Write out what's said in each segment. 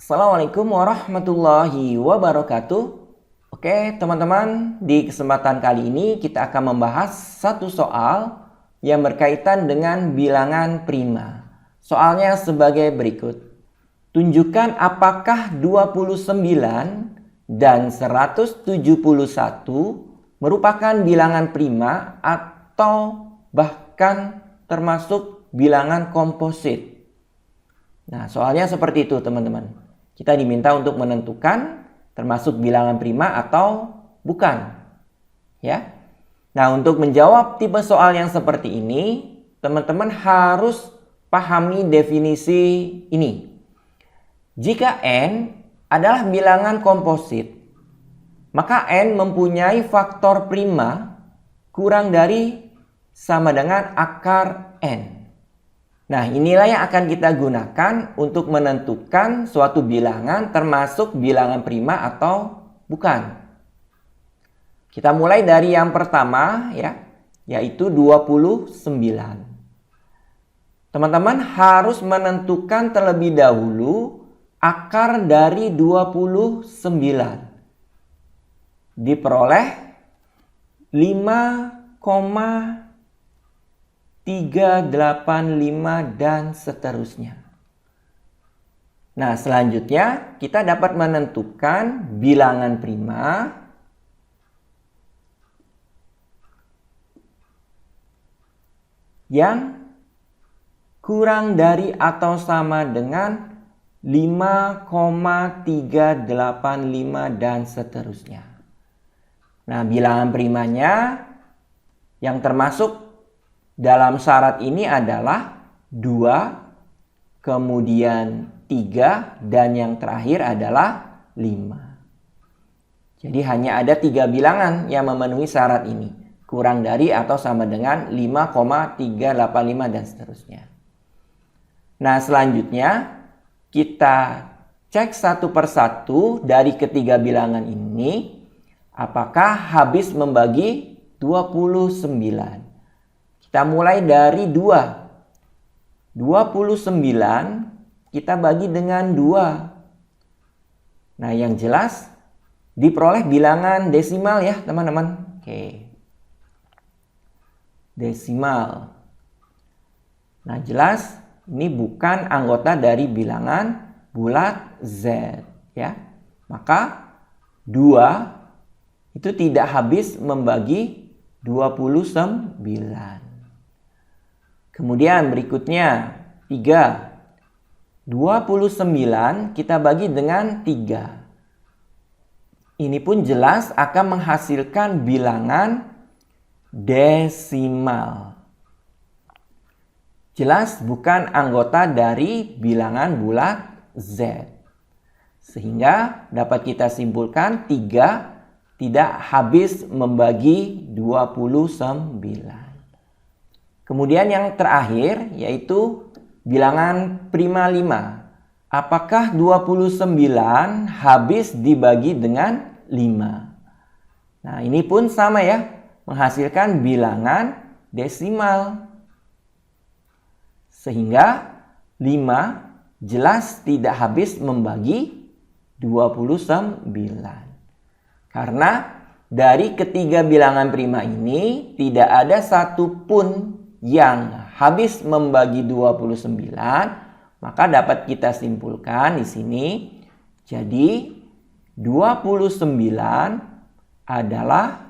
Assalamualaikum warahmatullahi wabarakatuh. Oke, teman-teman, di kesempatan kali ini kita akan membahas satu soal yang berkaitan dengan bilangan prima. Soalnya sebagai berikut. Tunjukkan apakah 29 dan 171 merupakan bilangan prima atau bahkan termasuk bilangan komposit. Nah, soalnya seperti itu, teman-teman. Kita diminta untuk menentukan termasuk bilangan prima atau bukan. Ya. Nah, untuk menjawab tipe soal yang seperti ini, teman-teman harus pahami definisi ini. Jika N adalah bilangan komposit, maka N mempunyai faktor prima kurang dari sama dengan akar N. Nah, inilah yang akan kita gunakan untuk menentukan suatu bilangan termasuk bilangan prima atau bukan. Kita mulai dari yang pertama ya, yaitu 29. Teman-teman harus menentukan terlebih dahulu akar dari 29. Diperoleh 5,385 dan seterusnya. Nah, selanjutnya kita dapat menentukan bilangan prima yang kurang dari atau sama dengan 5,385 dan seterusnya. Nah, bilangan primanya yang termasuk dalam syarat ini adalah 2, kemudian 3, dan yang terakhir adalah 5. Jadi hanya ada 3 bilangan yang memenuhi syarat ini. Kurang dari atau sama dengan 5,385 dan seterusnya. Nah, selanjutnya kita cek satu persatu dari ketiga bilangan ini. Apakah habis membagi 29? Kita mulai dari 2. 29 kita bagi dengan 2. Nah, yang jelas diperoleh bilangan desimal ya, teman-teman. Oke. Desimal. Nah, jelas ini bukan anggota dari bilangan bulat Z ya. Maka 2 itu tidak habis membagi 29. Kemudian berikutnya 3. 29 kita bagi dengan 3. Ini pun jelas akan menghasilkan bilangan desimal. Jelas bukan anggota dari bilangan bulat Z. Sehingga dapat kita simpulkan 3 tidak habis membagi 29. Kemudian yang terakhir yaitu bilangan prima 5. Apakah 29 habis dibagi dengan 5? Nah, ini pun sama ya, menghasilkan bilangan desimal. Sehingga 5 jelas tidak habis membagi 29. Karena dari ketiga bilangan prima ini tidak ada satupun yang habis membagi 29, maka dapat kita simpulkan di sini. Jadi 29 adalah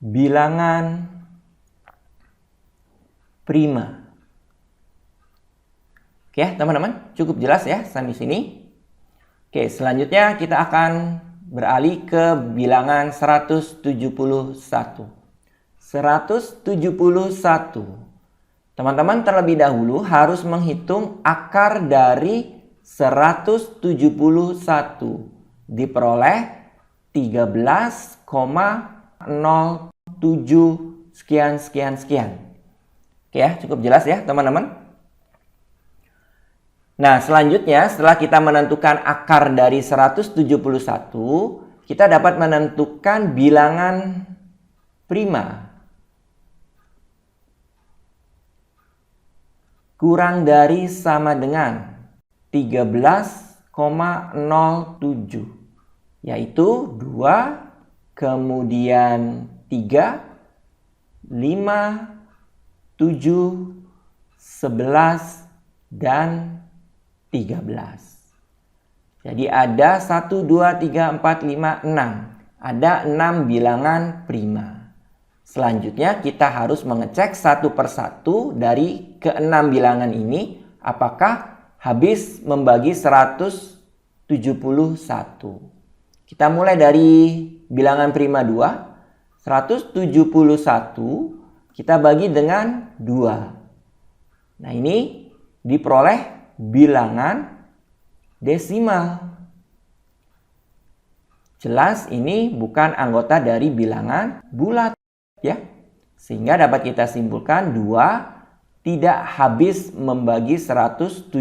bilangan prima. Oke, teman-teman, cukup jelas ya sampai sini. Oke, selanjutnya kita akan beralih ke bilangan 171. 171. Teman-teman terlebih dahulu harus menghitung akar dari 171. Diperoleh 13,07 sekian. Oke ya, cukup jelas ya teman-teman. Nah, selanjutnya setelah kita menentukan akar dari 171, kita dapat menentukan bilangan prima. Kurang dari sama dengan 13,07, yaitu 2, kemudian 3, 5, 7, 11, dan 13. Jadi ada 1, 2, 3, 4, 5, 6. Ada 6 bilangan prima. Selanjutnya kita harus mengecek satu persatu dari ke-6 bilangan ini apakah habis membagi 171. Kita mulai dari bilangan prima 2. 171 kita bagi dengan 2. Nah, ini diperoleh bilangan desimal. Jelas ini bukan anggota dari bilangan bulat, ya. Sehingga dapat kita simpulkan 2 tidak habis membagi 171.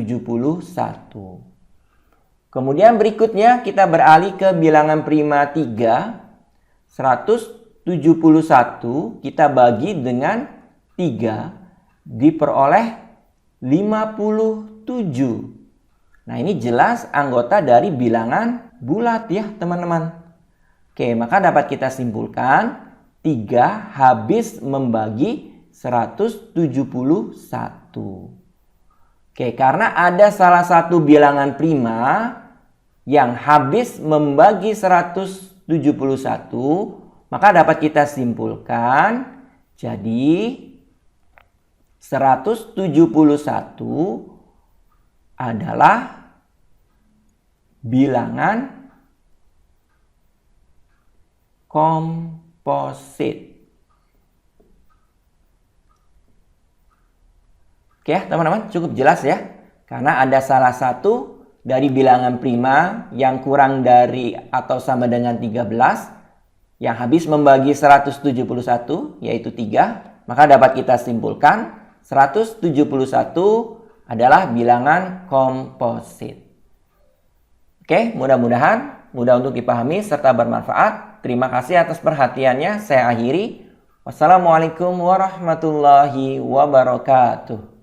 Kemudian berikutnya kita beralih ke bilangan prima 3. 171 kita bagi dengan 3 diperoleh 57. Nah, ini jelas anggota dari bilangan bulat, ya teman-teman. Oke, maka dapat kita simpulkan 3 habis membagi 171. Oke, karena ada salah satu bilangan prima yang habis membagi 171, maka dapat kita simpulkan jadi 171 adalah bilangan komposit. Oke, teman-teman, cukup jelas ya. Karena ada salah satu dari bilangan prima yang kurang dari atau sama dengan 13 yang habis membagi 171, yaitu 3, maka dapat kita simpulkan 171 adalah bilangan komposit. Oke, mudah-mudahan mudah untuk dipahami serta bermanfaat. Terima kasih atas perhatiannya. Saya akhiri. Wassalamualaikum warahmatullahi wabarakatuh.